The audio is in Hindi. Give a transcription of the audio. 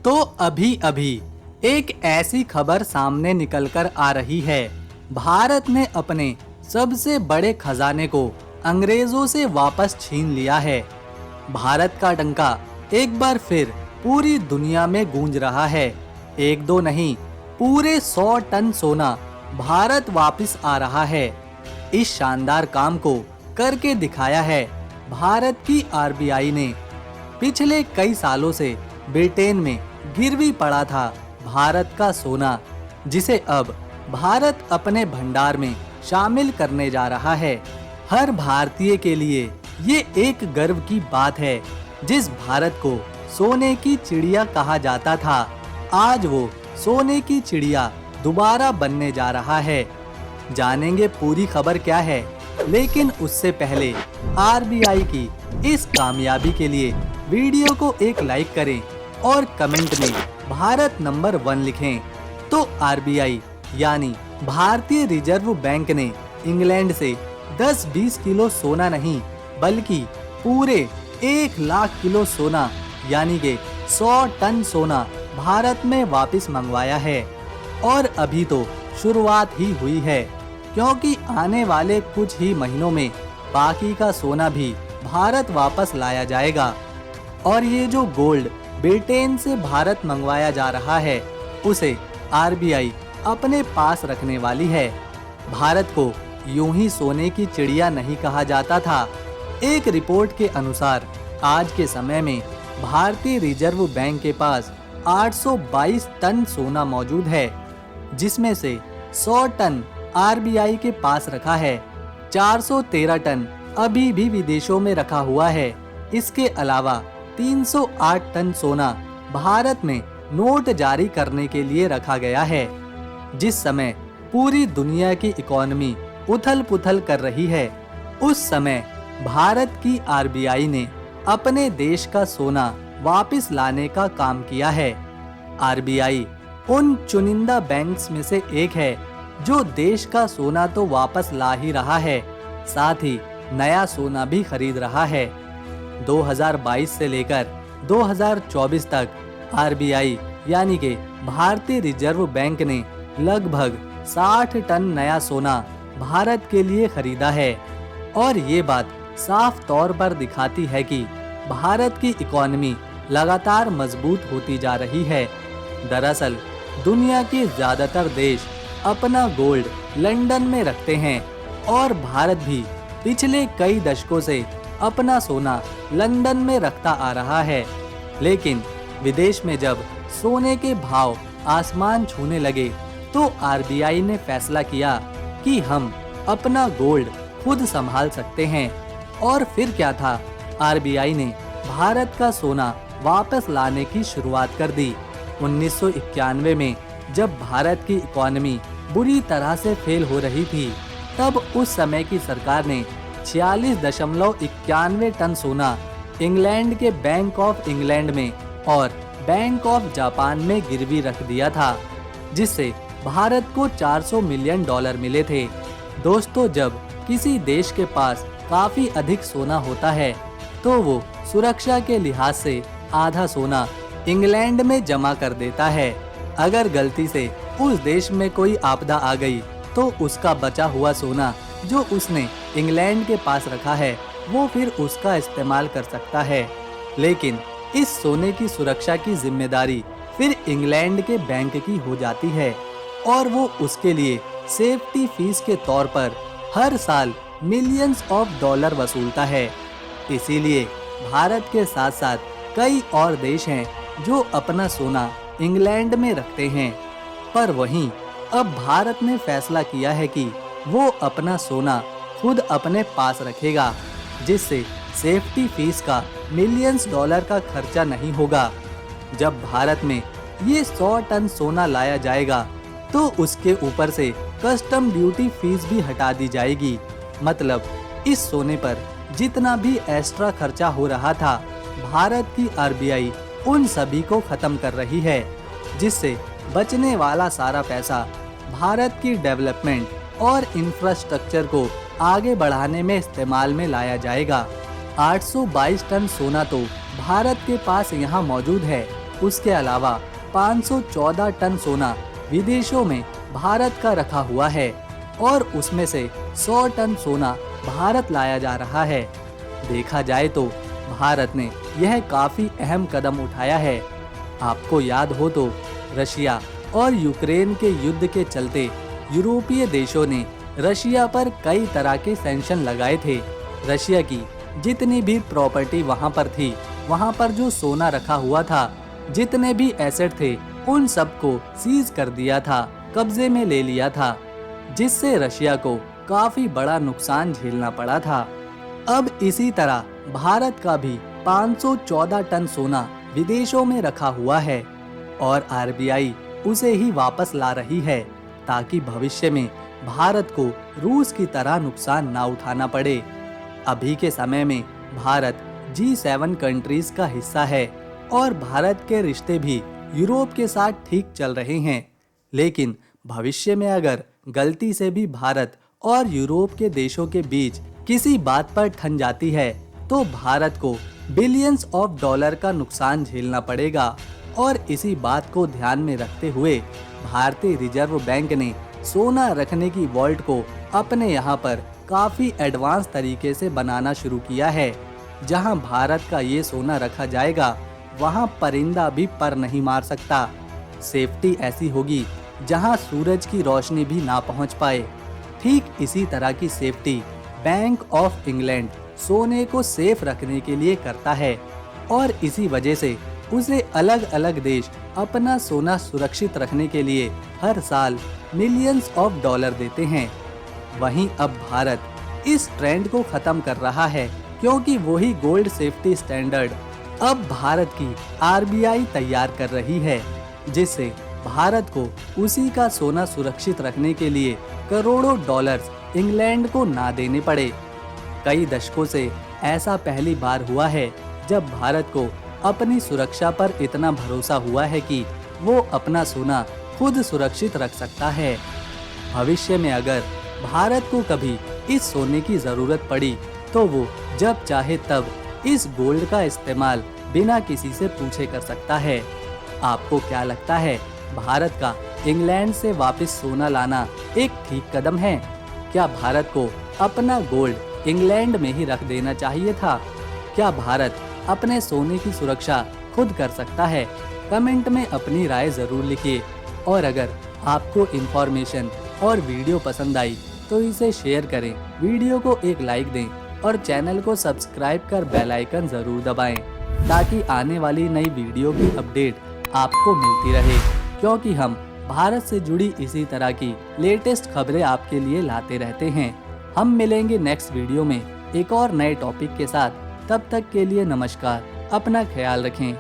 तो अभी अभी एक ऐसी खबर सामने निकलकर आ रही है। भारत ने अपने सबसे बड़े खजाने को अंग्रेजों से वापस छीन लिया है। भारत का डंका एक बार फिर पूरी दुनिया में गूंज रहा है। एक दो नहीं, पूरे 100 टन सोना भारत वापस आ रहा है। इस शानदार काम को करके दिखाया है भारत की आरबीआई ने। पिछले कई सालों से ब्रिटेन में गिरवी पड़ा था भारत का सोना, जिसे अब भारत अपने भंडार में शामिल करने जा रहा है। हर भारतीय के लिए ये एक गर्व की बात है। जिस भारत को सोने की चिड़िया कहा जाता था, आज वो सोने की चिड़िया दोबारा बनने जा रहा है। जानेंगे पूरी खबर क्या है, लेकिन उससे पहले आरबीआई की इस कामयाबी के लिए वीडियो को एक लाइक करें और कमेंट में भारत नंबर 1 लिखें। तो आरबीआई यानी भारतीय रिजर्व बैंक ने इंग्लैंड से 10-20 किलो सोना नहीं, बल्कि पूरे 1 लाख किलो सोना यानी के 100 टन सोना भारत में वापस मंगवाया है। और अभी तो शुरुआत ही हुई है, क्योंकि आने वाले कुछ ही महीनों में बाकी का सोना भी भारत वापस लाया जाएगा। और ये जो गोल्ड ब्रिटेन से भारत मंगवाया जा रहा है, उसे आरबीआई अपने पास रखने वाली है। भारत को यूं ही सोने की चिड़िया नहीं कहा जाता था। एक रिपोर्ट के अनुसार आज के समय में भारतीय रिजर्व बैंक के पास 822 टन सोना मौजूद है, जिसमें से 100 टन आरबीआई के पास रखा है। 413 टन अभी भी विदेशों में रखा हुआ है। इसके अलावा 308 टन सोना भारत में नोट जारी करने के लिए रखा गया है। जिस समय पूरी दुनिया की इकोनॉमी उथल-पुथल कर रही है, उस समय भारत की आरबीआई ने अपने देश का सोना वापस लाने का काम किया है। आरबीआई उन चुनिंदा बैंक्स में से एक है जो देश का सोना तो वापस ला ही रहा है, साथ ही नया सोना भी खरीद रहा है। 2022 से लेकर 2024 तक आरबीआई यानी कि भारतीय रिजर्व बैंक ने लगभग 60 टन नया सोना भारत के लिए खरीदा है। और ये बात साफ तौर पर दिखाती है कि भारत की इकोनॉमी लगातार मजबूत होती जा रही है। दरअसल दुनिया के ज्यादातर देश अपना गोल्ड लंदन में रखते हैं और भारत भी पिछले कई दशकों से अपना सोना लंदन में रखता आ रहा है। लेकिन विदेश में जब सोने के भाव आसमान छूने लगे, तो आरबीआई ने फैसला किया कि हम अपना गोल्ड खुद संभाल सकते हैं। और फिर क्या था, आरबीआई ने भारत का सोना वापस लाने की शुरुआत कर दी। 1991 में जब भारत की इकोनॉमी बुरी तरह से फेल हो रही थी, तब उस समय की सरकार ने 46.91 टन सोना इंग्लैंड के बैंक ऑफ इंग्लैंड में और बैंक ऑफ जापान में गिरवी रख दिया था, जिससे भारत को $400 मिलियन मिले थे। दोस्तों, जब किसी देश के पास काफी अधिक सोना होता है, तो वो सुरक्षा के लिहाज से आधा सोना इंग्लैंड में जमा कर देता है। अगर गलती से उस देश में कोई आपदा आ गई, तो उसका बचा हुआ सोना जो उसने इंग्लैंड के पास रखा है, वो फिर उसका इस्तेमाल कर सकता है। लेकिन इस सोने की सुरक्षा की जिम्मेदारी फिर इंग्लैंड के बैंक की हो जाती है और वो उसके लिए सेफ्टी फीस के तौर पर हर साल मिलियंस ऑफ डॉलर वसूलता है। इसीलिए भारत के साथ साथ कई और देश हैं जो अपना सोना इंग्लैंड में रखते हैं। पर वहीं अब भारत ने फैसला किया है कि वो अपना सोना खुद अपने पास रखेगा, जिससे सेफ्टी फीस का मिलियंस डॉलर का खर्चा नहीं होगा। जब भारत में ये 100 टन सोना लाया जाएगा, तो उसके ऊपर से कस्टम ड्यूटी फीस भी हटा दी जाएगी। मतलब इस सोने पर जितना भी एक्स्ट्रा खर्चा हो रहा था, भारत की आरबीआई उन सभी को खत्म कर रही है, जिससे बचने वाला सारा पैसा भारत की डेवलपमेंट और इंफ्रास्ट्रक्चर को आगे बढ़ाने में इस्तेमाल में लाया जाएगा। 822 टन सोना तो भारत के पास यहाँ मौजूद है, उसके अलावा 514 टन सोना विदेशों में भारत का रखा हुआ है और उसमें से 100 टन सोना भारत लाया जा रहा है। देखा जाए तो भारत ने यह काफी अहम कदम उठाया है। आपको याद हो तो रशिया और यूक्रेन के युद्ध के चलते यूरोपीय देशों ने रशिया पर कई तरह के सैंक्शन लगाए थे। रशिया की जितनी भी प्रॉपर्टी वहां पर थी, वहां पर जो सोना रखा हुआ था, जितने भी एसेट थे, उन सबको सीज कर दिया था, कब्जे में ले लिया था, जिससे रशिया को काफी बड़ा नुकसान झेलना पड़ा था। अब इसी तरह भारत का भी 514 टन सोना विदेशों में रखा हुआ है और आरबीआई उसे ही वापस ला रही है ताकि भविष्य में भारत को रूस की तरह नुकसान ना उठाना पड़े। अभी के समय में भारत G7 कंट्रीज का हिस्सा है और भारत के रिश्ते भी यूरोप के साथ ठीक चल रहे हैं। लेकिन भविष्य में अगर गलती से भी भारत और यूरोप के देशों के बीच किसी बात पर ठन जाती है तो भारत को बिलियंस ऑफ डॉलर का नुकसान झेलना पड़ेगा। और इसी बात को ध्यान में रखते हुए भारतीय रिजर्व बैंक ने सोना रखने की वॉल्ट को अपने यहाँ पर काफी एडवांस तरीके से बनाना शुरू किया है। जहाँ भारत का ये सोना रखा जाएगा वहाँ परिंदा भी पर नहीं मार सकता। सेफ्टी ऐसी होगी जहाँ सूरज की रोशनी भी ना पहुँच पाए। ठीक इसी तरह की सेफ्टी बैंक ऑफ इंग्लैंड सोने को सेफ रखने के लिए करता है और इसी वजह से उसे अलग अलग देश अपना सोना सुरक्षित रखने के लिए हर साल मिलियंस ऑफ डॉलर देते हैं। वहीं अब भारत इस ट्रेंड को खत्म कर रहा है क्योंकि वही गोल्ड सेफ्टी स्टैंडर्ड अब भारत की आरबीआई तैयार कर रही है, जिससे भारत को उसी का सोना सुरक्षित रखने के लिए करोड़ों डॉलर्स इंग्लैंड को ना देने पड़े। कई दशकों से ऐसा पहली बार हुआ है जब भारत को अपनी सुरक्षा पर इतना भरोसा हुआ है कि वो अपना सोना खुद सुरक्षित रख सकता है। भविष्य में अगर भारत को कभी इस सोने की जरूरत पड़ी तो वो जब चाहे तब इस गोल्ड का इस्तेमाल बिना किसी से पूछे कर सकता है। आपको क्या लगता है, भारत का इंग्लैंड से वापस सोना लाना एक ठीक कदम है? क्या भारत को अपना गोल्ड इंग्लैंड में ही रख देना चाहिए था? क्या भारत अपने सोने की सुरक्षा खुद कर सकता है? कमेंट में अपनी राय जरूर लिखिए और अगर आपको इन्फॉर्मेशन और वीडियो पसंद आई तो इसे शेयर करें, वीडियो को एक लाइक दें और चैनल को सब्सक्राइब कर बेल आइकन जरूर दबाएं ताकि आने वाली नई वीडियो की अपडेट आपको मिलती रहे, क्योंकि हम भारत से जुड़ी इसी तरह की लेटेस्ट खबरें आपके लिए लाते रहते हैं। हम मिलेंगे नेक्स्ट वीडियो में एक और नए टॉपिक के साथ। तब तक के लिए नमस्कार, अपना ख्याल रखें।